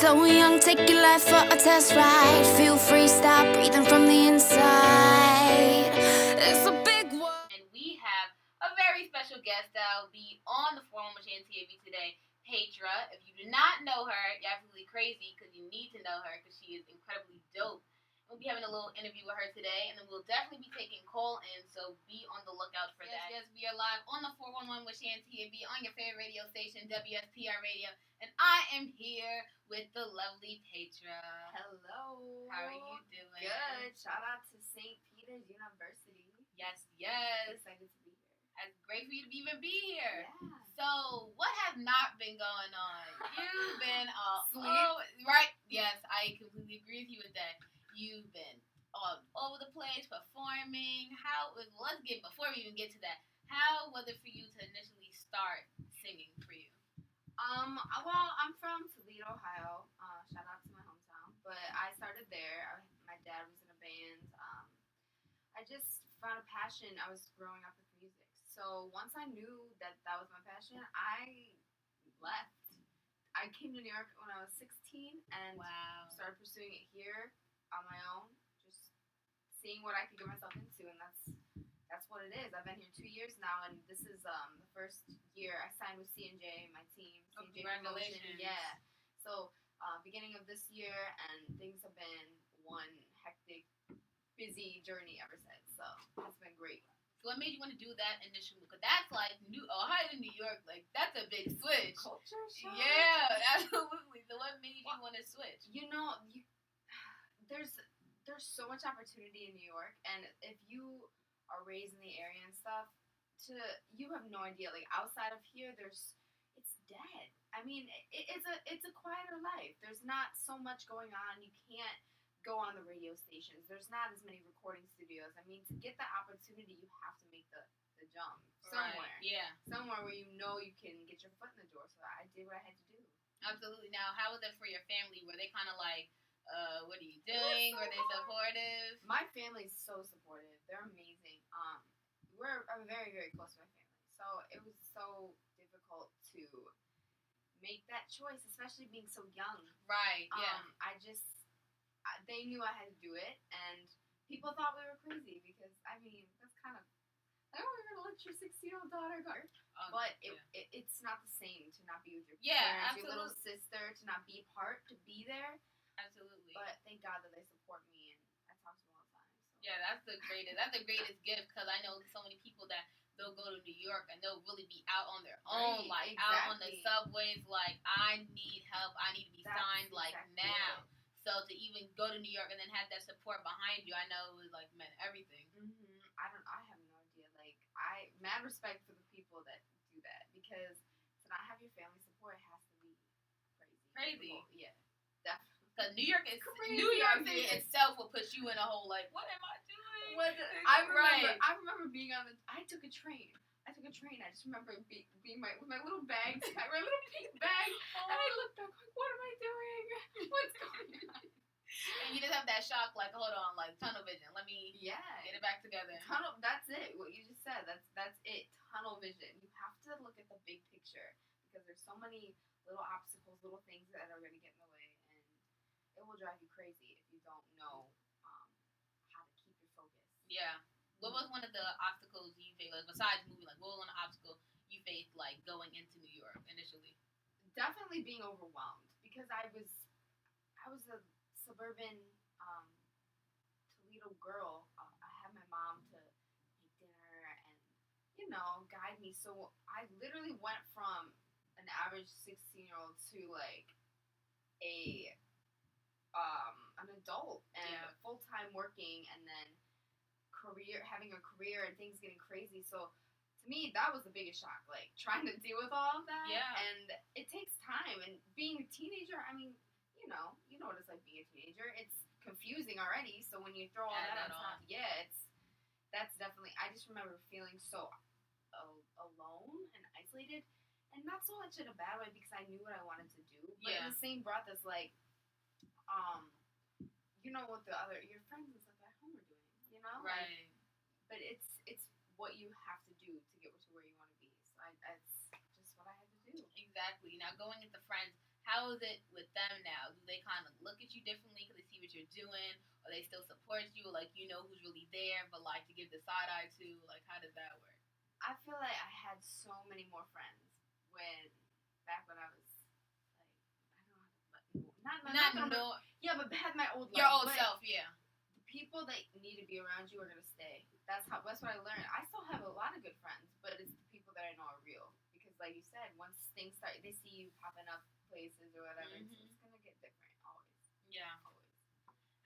so young, take your life for a test ride. Feel free, stop breathing from the inside. It's a big world. And we have a very special guest that will be on the forum with Shantia B today, Paytra. If you do not know her, you're absolutely crazy because you need to know her because she is incredibly dope. We'll be having a little interview with her today, and then we'll definitely be taking call-in, so be on the lookout for that. Yes, we are live on the 411 with Shantia B on your favorite radio station, WSPR Radio, and I am here with the lovely Paytra. Hello. How are you doing? Good. Shout out to St. Peter's University. Yes. Excited to be here. It's great for you to even be here. Yeah. So, what have not been going on? You've been Sleep. right? Yes, I completely agree with you with that. You've been all over the place performing. Before we even get to that, how was it for you to initially start singing for you? Well, I'm from Toledo, Ohio. Shout out to my hometown. But I started there. My dad was in a band. I just found a passion. I was growing up with music. So once I knew that was my passion, I left. I came to New York when I was 16 and started pursuing it here on my own, just seeing what I could get myself into, and that's what it is. I've been here 2 years now, and this is the first year I signed with C&J, my team. C&J Congratulations! Promotion. Yeah. So beginning of this year, and things have been one hectic, busy journey ever since. So it's been great. So what made you want to do that initially? Because that's like Ohio to New York, like that's a big switch. Culture shock. Yeah, absolutely. So what made you want to switch? There's so much opportunity in New York, and if you are raised in the area and stuff, you have no idea. Like outside of here, it's dead. I mean, it's a quieter life. There's not so much going on. You can't go on the radio stations. There's not as many recording studios. I mean, to get that opportunity, you have to make the jump somewhere. Right. Yeah. Somewhere where you know you can get your foot in the door. So I did what I had to do. Absolutely. Now, how was it for your family? Were they kind of like, what are you doing? Were they supportive? My family's so supportive. They're amazing. I'm very, very close to my family. So it was so difficult to make that choice, especially being so young. Right, yeah. They knew I had to do it, and people thought we were crazy because, I mean, that's kind of, I don't want to let your 16-year-old daughter go. But it's not the same to not be with your parents, your little sister, to not be a part, to be there. Absolutely. But thank God that they support me, and I talk to them all the time. So. Yeah, that's the greatest gift, because I know so many people that they'll go to New York and they'll really be out on their own, like out on the subways, like I need help, I need to be signed now. Right. So to even go to New York and then have that support behind you, I know it was like meant everything. Mm-hmm. I have no idea. Like mad respect for the people that do that, because to not have your family support has to be crazy. Yeah, definitely. Because New York City itself will put you in a whole like, what am I doing? I remember being I took a train. I just remember being with my little bag, my little pink bag, and I looked back like, what am I doing? What's going on? And you just have that shock, like, hold on, like tunnel vision. Let me get it back together. That's it. What you just said. That's it. Tunnel vision. You have to look at the big picture, because there's so many little obstacles, little things that are going to get in the way, and it will drive you crazy if you don't know how to keep your focus. Yeah. What was one of the obstacles you faced, like, besides moving? Like, what was one obstacle you faced, like, going into New York initially? Definitely being overwhelmed, because I was a suburban Toledo girl. I had my mom to make dinner and guide me. So I literally went from an average 16-year-old to like an adult and full-time working, and then having a career and things getting crazy. So to me, that was the biggest shock, like trying to deal with all of that. Yeah. And it takes time. And being a teenager, I mean, you know what it's like being a teenager. It's confusing already. So when you throw all that on top, that's definitely. I just remember feeling so alone and isolated, and not so much in a bad way, because I knew what I wanted to do. But in the same breath as like, what your friends and stuff at home are doing. Right. But it's what you have to do to get to where you want to be. So that's just what I had to do. Exactly. Now, going into friends, How is it with them now? Do they kind of look at you differently because they see what you're doing, or they still support you, like you know who's really there, but like to give the side eye to? Like, how does that work? I feel like I had so many more friends back when I was like, I don't know how to, Not yeah, but had my old your life. old But self, yeah. the people that need to be around you are gonna stay. That's what I learned. I still have a lot of good friends, but it's the people that I know are real. Because like you said, once things start, they see you popping up places or whatever. It's gonna get different always. Yeah, Always.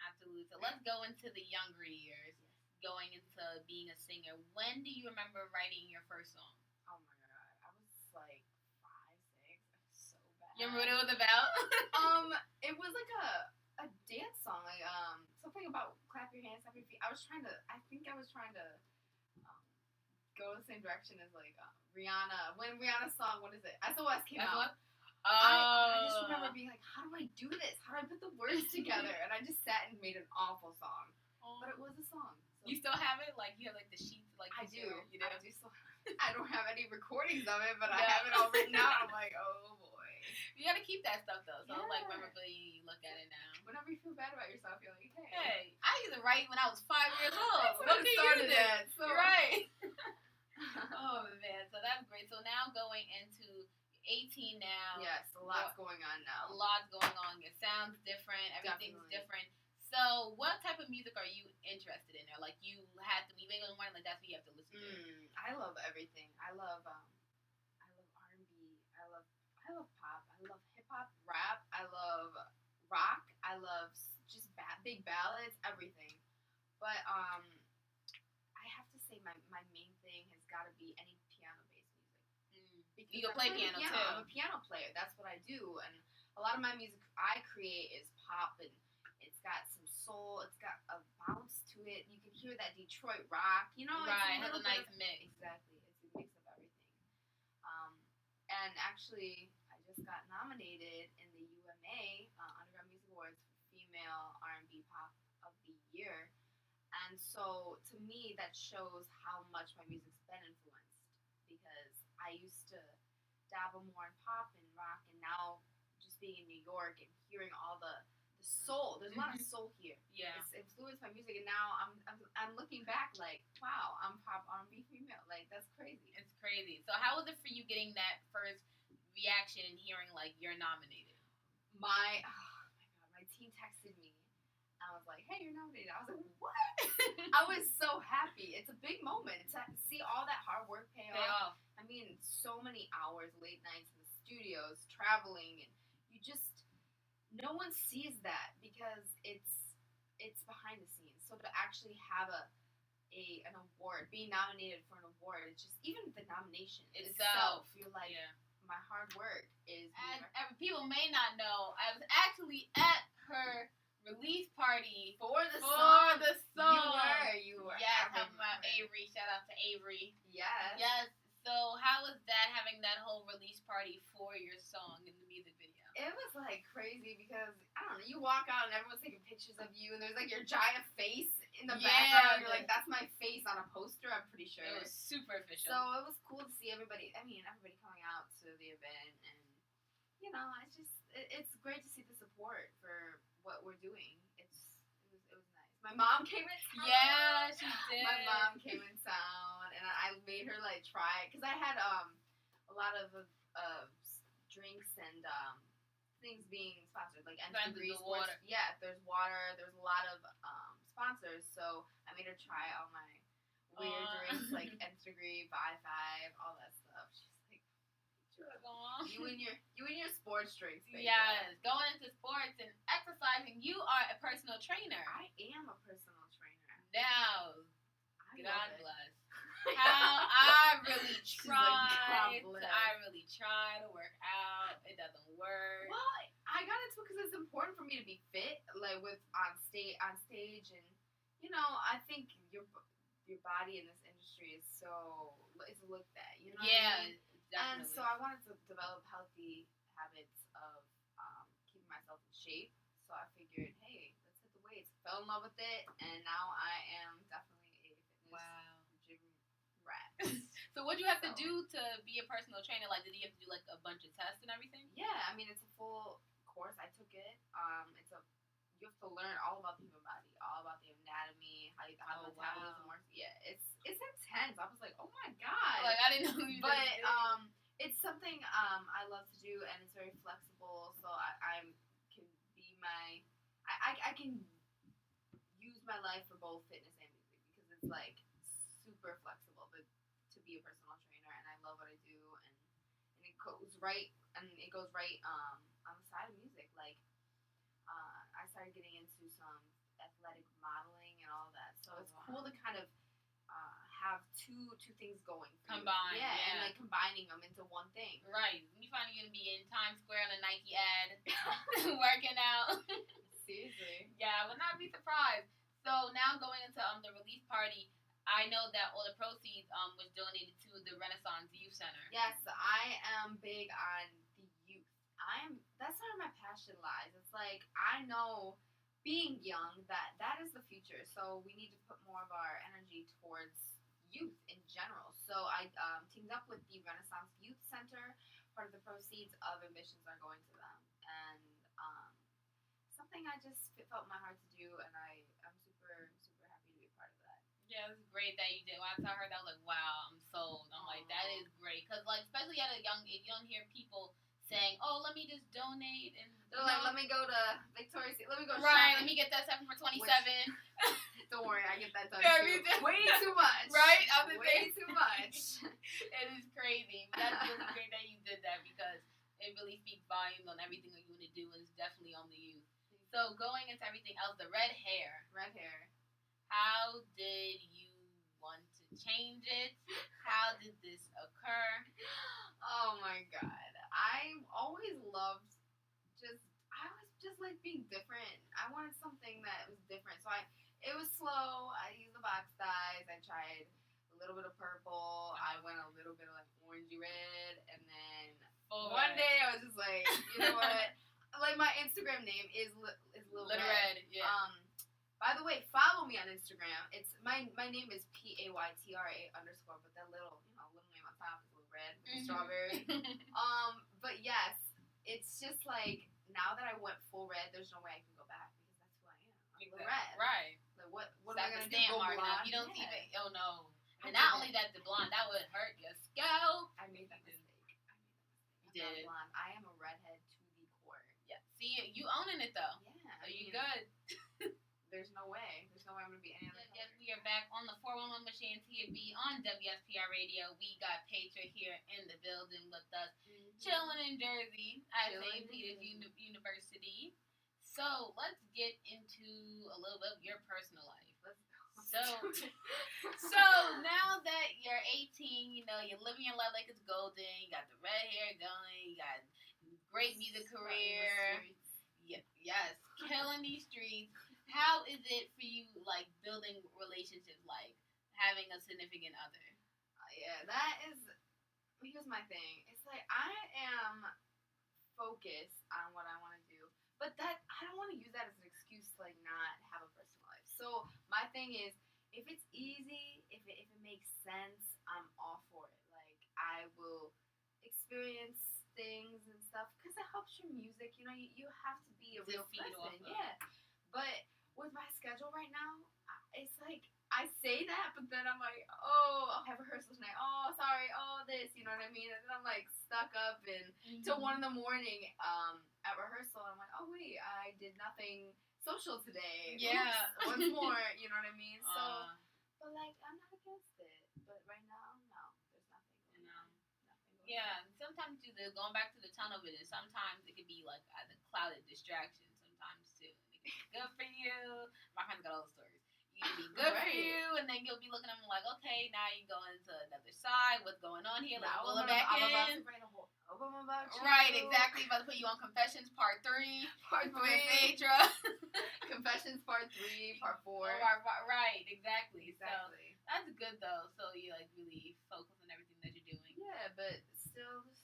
absolutely. So let's go into the younger years, going into being a singer. When do you remember writing your first song? Oh my god, I was like 5, 6. I was so bad. You remember what it was about? It was like a dance song, like something about clap your hands, clap your feet. I think I was trying to go the same direction as like Rihanna. When Rihanna's song, what is it? SOS came out. I just remember being like, how do I do this? How do I put the words together? And I just sat and made an awful song. But it was a song. So You still have it? Like, you have like the sheets? Like I do. You know? I do still I don't have any recordings of it, but I have it all written out. I'm like, oh boy. You gotta keep that stuff though. So like, Yeah. memorabilia, you look at it now. Whenever you feel bad about yourself, you're like, hey. Hey, I used to write when I was 5 years old. That's when What it can you started do? at, so. You're right. Oh man, so that's great. So now going into 18 now. Yes, a lot's going on A now. lot's going on. Your sound's different. Everything's Definitely. different. So, what type of music are you interested in? Or like you had to, you wake up in the morning, like that's what you have to listen to. I love everything. I love R&B. I love pop. I love hip hop, rap. I love rock. I love just big ballads, everything. But I have to say my main thing has got to be any piano based music. Because You can play piano too. I'm a piano player. That's what I do, and a lot of my music I create is pop, and it's got some soul. It's got a bounce to it. You can hear that Detroit rock. You know, Right, it's has a nice mix. Exactly, it's a mix of everything. And actually, I just got nominated in the UMA Underground Music Awards for Female R&B Pop of the Year. And so, to me, that shows how much my music's been influenced. Because I used to dabble more in pop and rock, and now just being in New York and hearing all the soul, there's a lot of soul here. Yeah. It's influenced my music, and now I'm looking back like, wow, I'm pop R&B female. Like, that's crazy. It's crazy. So, how was it for you getting that first reaction and hearing like you're nominated? My team texted me. I was like, hey, you're nominated. I was like, what? I was so happy. It's a big moment to see all that hard work pay off. I mean, so many hours, late nights in the studios, traveling, and you just, no one sees that because it's behind the scenes. So to actually have an award, being nominated for an award, it's just, even the nomination itself, you're like, my hard work is. And people may not know, I was actually at her release party for the song. You were. Yes, talking about Avery. Shout out to Avery. Yes. Yes. So how was that, having that whole release party for your song in the music video? It was like crazy because I don't know. You walk out and everyone's taking pictures of you, and there's like your giant face in the background. You're like, that's my face on a poster. I'm pretty sure. It was super official. So it was cool to see everybody. I mean, everybody coming out to the event, and you know, it's great to see the support for what we're doing. It was nice. My mom came in town. Yeah, she did. My mom came in town, and I made her like try it because I had a lot of drinks and things being sponsored, like N3 Sports. Water. Yeah, there's water. There's a lot of sponsors, so I made her try all my weird drinks like N3, Buy 5, all that stuff. She's like, you and your sports drinks. Paytra. Yes, going into sports and exercising. You are a personal trainer. I am a personal trainer. Now, God bless. bless. How I really try. Like, I really try to work out. It doesn't work. Well, I got into it because it's important for me to be fit, like on stage, and you know, I think your body in this industry is looked at. You know. Yeah. What I mean? Definitely. And so I wanted to develop healthy habits of keeping myself in shape. So I figured, hey, let's hit the weights. Fell in love with it, and now I am definitely a fitness gym rat. So what do you have to do to be a personal trainer? Like, did you have to do like a bunch of tests and everything? Yeah, I I mean, it's a full course. I took it. You have to learn all about the human body, all about the anatomy, how the metabolism works. Yeah, it's intense. I was like, oh my god. Like, I didn't know you did But it. it's something I love to do, and it's very flexible. So I can be I can use my life for both fitness and music because it's like super flexible. But to be a personal trainer, and I love what I do, and it goes right on the side of music. Like I started getting into some athletic modeling and all that. So it's cool to kind of have two things going for Combined, you. Yeah, and like combining them into one thing. Right. You find you're gonna be in Times Square on a Nike ad, working out. Seriously. Yeah, I would not be surprised. So now going into the release party, I know that all the proceeds was donated to the Renaissance Youth Center. Yes, I am big on the youth. That's where my passion lies. It's like I know being young that is the future. So we need to put more of our energy towards youth in general. So I teamed up with the Renaissance Youth Center. Part of the proceeds of admissions are going to them, and something I just felt in my heart to do, and I'm super happy to be a part of that. Yeah, it's great that you did. When I heard that, I was like, wow, I'm sold. I'm like, that is great. Because, like, especially at a young age, you don't hear people saying, oh, let me just donate. And they're like, let me go to Victoria's Secret. Let me go right, shopping. let me get that 7 for 27. Don't worry, I get that done Yeah, too. Way too much. Right? Way too much. It is crazy. But that's really great that you did that because it really speaks volumes on everything that you want to do, and it's definitely on the youth. So going into everything else, the red hair. Red hair. How did you want to change it? How did this occur? Oh my god. I always loved I was just like being different. I wanted something that was different. So it was slow. I used the box dyes. I tried a little bit of purple. I went a little bit of like orangey red, and then one day I was just like, you know what? Like my Instagram name is Lil Red. Yeah. By the way, follow me on Instagram. It's my name is Paytra_, but that little name on top is Lil Red with the strawberry. But yes, it's just like now that I went full red, there's no way I can go back because that's who I am. I'm Lil Red. Right. Like what am I gonna do? Go blonde? You don't even. Oh no. And not only that, the blonde that would hurt your scalp. I made that mistake. You did. Blonde. I am a redhead to the core. Yeah. See, you owning it though. Yeah. So you good. There's no way. There's no way I'm gonna be any other color. Yes, we are back on the 411 with Shantia B on WSPR Radio. We got Paytra here in the building with us, chilling in Jersey at St. Peter's University. So let's get into a little bit of your personal life. So now that you're 18, you're living your life like it's golden. You got the red hair going. You got great music career. Yes, killing these streets. How is it for you, like, building relationships, like, having a significant other? Yeah, here's my thing. It's like, I am focused on what I want to do, but I don't want to use that as an excuse to, like, not have a personal life. So, my thing is, if it's easy, if it makes sense, I'm all for it. Like, I will experience things and stuff, because it helps your music, you have to be a real person. Yeah. But with my schedule right now, it's like I say that, but then I'm like, oh, I'll have rehearsal tonight. Oh, sorry. Oh, this. You know what I mean? And then I'm like stuck up till 1 a.m. At rehearsal. I'm like, oh wait, I did nothing social today. Yeah. Oops, once more. You know what I mean? So, but like, I'm not against it. But right now, no, there's nothing going on. Yeah, sometimes going back to the tunnel vision, sometimes it could be like a clouded distraction sometimes too. It could be good for you. My friends got all the stories. You can be good for you, and then you'll be looking at them like, okay, now you go into another side. What's going on here? Let's pull it back in. I'm about to write a whole album about you. Right, exactly. About to put you on Confessions Part 3. Part 3. Paytra. Confessions Part 3, Part 4. Right, exactly. So that's good though. So you like really focus on everything that you're doing. Yeah, but still just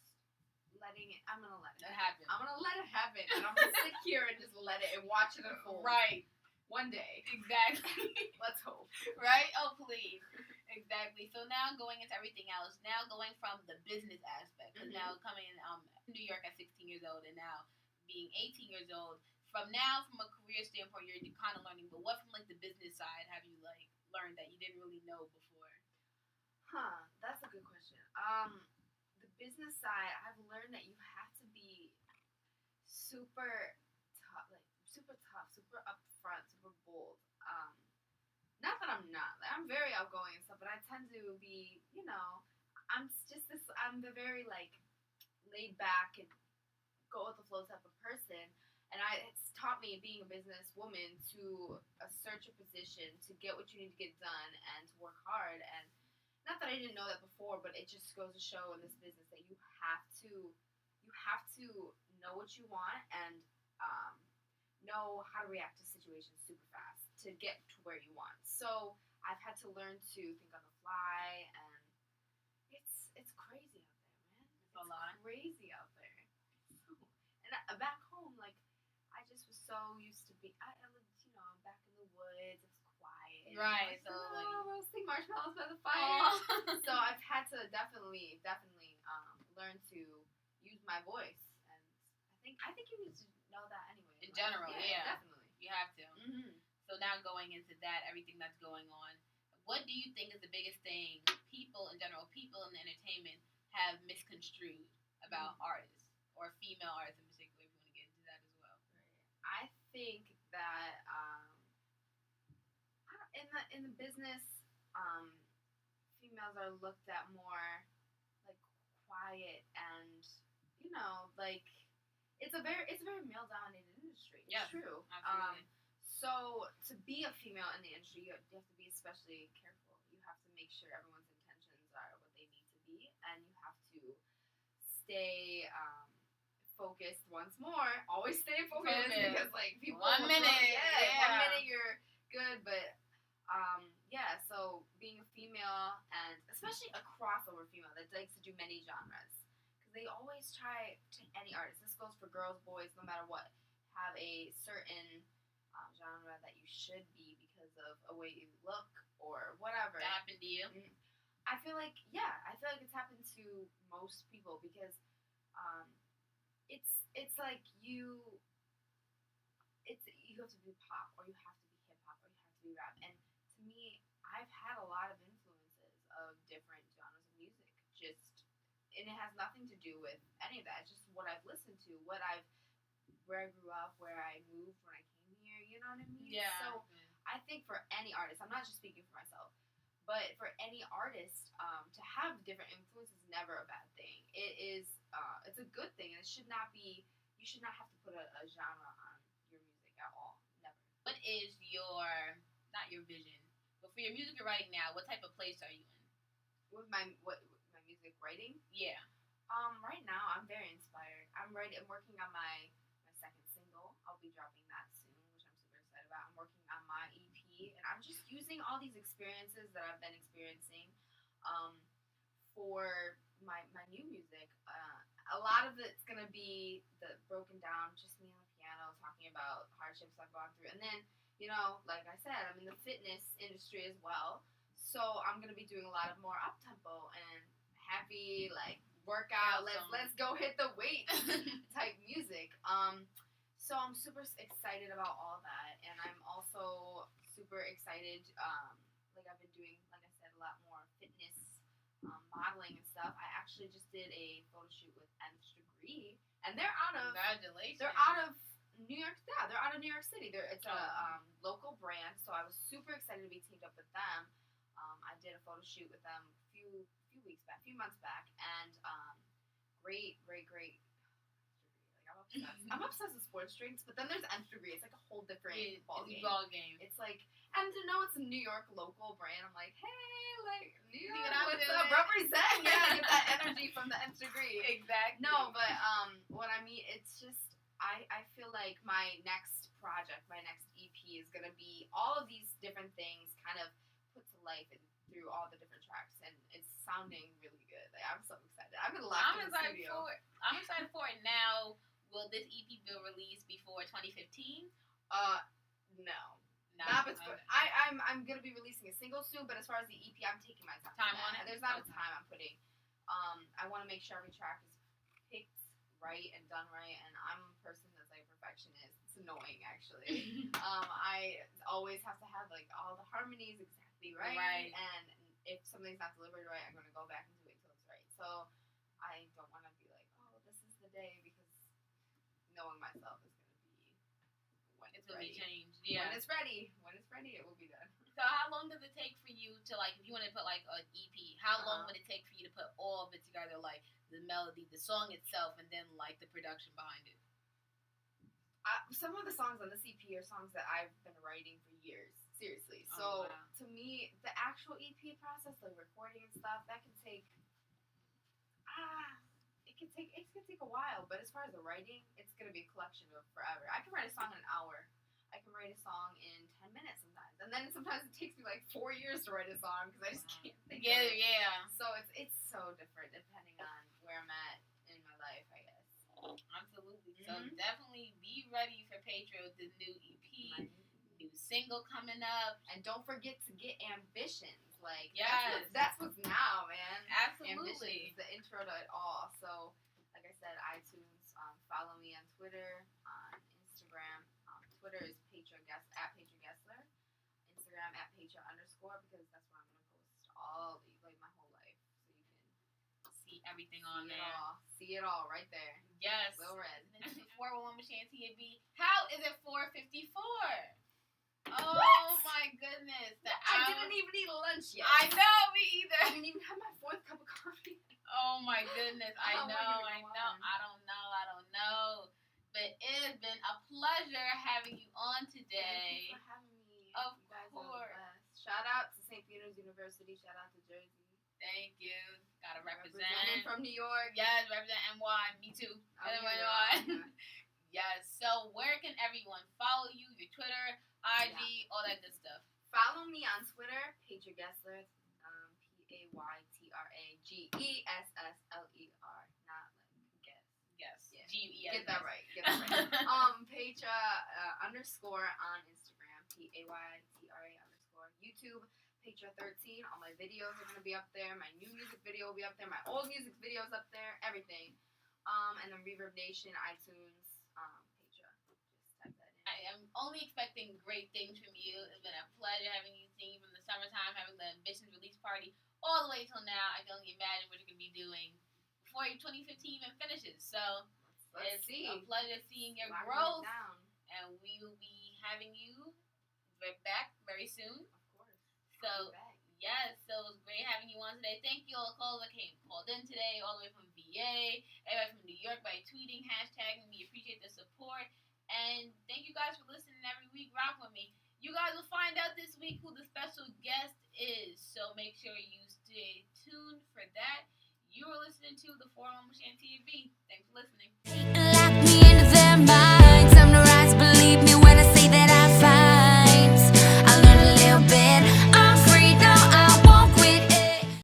letting it. I'm gonna let it happen. I'm gonna let it happen, and I'm gonna sit here and just let it and watch it unfold. Right. One day. Exactly. Let's hope. Right? Oh, please. Exactly. So now going into everything else, now going from the business aspect, because now coming in New York at 16 years old and now being 18 years old, from a career standpoint, you're kind of learning, but what from like the business side have you like learned that you didn't really know before? That's a good question. The business side, I've learned that you have to be super tough, super upfront, super bold. Not that I'm not. Like, I'm very outgoing and stuff, but I tend to be, I'm the very like laid back and go with the flow type of person. And it's taught me being a businesswoman to assert your position, to get what you need to get done, and to work hard. And not that I didn't know that before, but it just goes to show in this business that you have to know what you want and know how to react to situations super fast to get to where you want. So I've had to learn to think on the fly, and it's crazy out there, man. It's a lot. Crazy out there. And back home, like I just was so used to be. I lived, back in the woods. It's quiet. Right. So roasting marshmallows by the fire. So I've had to definitely learn to use my voice, and I think you need to know that anyway. In general, yeah, definitely. You have to. Mm-hmm. So now going into that, everything that's going on, what do you think is the biggest thing people in general, people in the entertainment have misconstrued about artists or female artists in particular? If you want to get into that as well. Right. I think that in the business, females are looked at more like quiet and like it's a very male dominated industry. It's true. Absolutely. So to be a female in the industry, you have to be especially careful. You have to make sure everyone's intentions are what they need to be, and you have to stay focused. Once more, always stay focused because like people. 1 minute, 1 minute you're good, but so being a female and especially a crossover female that likes to do many genres, because they always try to any artist. This goes for girls, boys, no matter what. Have a certain genre that you should be because of a way you look or whatever. That happened to you? I feel like it's happened to most people because it's like you have to be pop or you have to be hip hop or you have to be rap. And to me, I've had a lot of influences of different genres of music. And it has nothing to do with any of that. It's just what I've listened to, where I grew up, where I moved when I came here. You know what I mean? Yeah. So I think for any artist, I'm not just speaking for myself, but for any artist, to have different influences is never a bad thing. It is. It's a good thing, and it should not be. You should not have to put a genre on your music at all. Never. What is not your vision, but for your music you're writing now, what type of place are you in? With my music writing? Yeah. Right now I'm very inspired. I'm working on my second single. I'll be dropping that soon, which I'm super excited about. I'm working on my EP, and I'm just using all these experiences that I've been experiencing for my new music. A lot of it's gonna be the broken down, just me on the piano talking about hardships I've gone through, and then like I said, I'm in the fitness industry as well, so I'm gonna be doing a lot of more up tempo and happy like workout. Let's go hit the weight type music. So I'm super excited about all that, and I'm also super excited. Like I've been doing, like I said, a lot more fitness. Modeling and stuff. I actually just did a photo shoot with Nth Degree, and they're out of Congratulations. They're out of New York. Yeah, they're out of New York City. It's a local brand, so I was super excited to be teamed up with them. I did a photo shoot with them a few months back, and great. Like, I'm obsessed with sports drinks, but then there's Nth Degree. It's like a whole different ball game. It's like, and to know it's a New York local brand, I'm like, hey, like New York, what's up? Represent, get that energy from the Nth Degree. Exactly. No, but what I mean, it's just I feel like my next project, my next EP is gonna be all of these different things kind of put to life and through all the different tracks, and it's sounding really good. Like, I'm so excited. I've been locked in the studio. I'm excited for it now. Will this EP be released before 2015? No. Nah, but it's good. I'm gonna be releasing a single soon, but as far as the EP, I'm taking my time. Time on it? There's not a time I'm putting. I want to make sure every track is picked right and done right, and I'm a person that's like a perfectionist. It's annoying actually. I always have to have like all the harmonies exactly right, and if something's not delivered right, I'm gonna go back and do it until it's right. So I don't want to be like, oh, this is the day, because knowing myself is gonna be when it's gonna ready. be changed. Yeah. When it's ready, it will be done. So how long does it take for you to, like, if you want to put like an EP, how long would it take for you to put all of it together, like the melody, the song itself, and then like the production behind it? Some of the songs on this EP are songs that I've been writing for years. Seriously. So to me, the actual EP process, the recording and stuff, that can take it can take a while. But as far as the writing, it's gonna be a collection of forever. I can write a song in an hour. I can write a song in 10 minutes sometimes, and then sometimes it takes me like 4 years to write a song because I just can't think of it. Yeah. So it's so different depending on where I'm at in my life, I guess. Absolutely. So definitely be ready for Paytra, the new EP, new single coming up, and don't forget to get Ambitions. Like, that's what's now, man. Absolutely. Ambitions is the intro to it all. So, like I said, iTunes. Follow me on Twitter, on Instagram. Twitter is Paytra Gessler. Instagram at Paytra _, because that's where I'm gonna post all like my whole life, so you can see everything on there. See it all right there. Yes. Little red. 411 with Shantia B. How is it 4:54? Oh my goodness! I didn't even eat lunch yet. I know, me either. I didn't even have my 4th cup of coffee. Oh my goodness! I know. I don't know. But it has been a pleasure having you on today. Thank you for having me. Of you guys course. Are the best. Shout out to St. Peter's University. Shout out to Jersey. Thank you. Gotta represent. Representing from New York. Yes, represent NY. Me too. NY. Yes. So where can everyone follow you? Your Twitter, IG, all that good stuff. Follow me on Twitter, Paytra Gessler. PaytraGessler. Not like guess. Yes. Yeah. GUES. Get that right. Paytra _ on Instagram. Paytra _ YouTube. Paytra 13. All my videos are gonna be up there. My new music video will be up there. My old music videos up there. Everything. And then Reverb Nation, iTunes. Paytra. Just type that in. I am only expecting great things from you. It's been a pleasure having you sing from the summertime, having the Ambitions release party, all the way till now. I can only imagine what you're going to be doing before 2015 even finishes. So Let's it's see. a pleasure seeing your Locking growth. it down. And we will be having you back very soon. Of course. So, yes, so it was great having you on today. Thank you all the callers that called in today, all the way from VA, everybody from New York by tweeting, hashtagging. We appreciate the support. And thank you guys for listening every week. Rock with me. You guys will find out this week who the special guest is. So make sure you stay tuned for that. You are listening to the 411 with Shantia B. Thanks for listening. Lock me into their mind.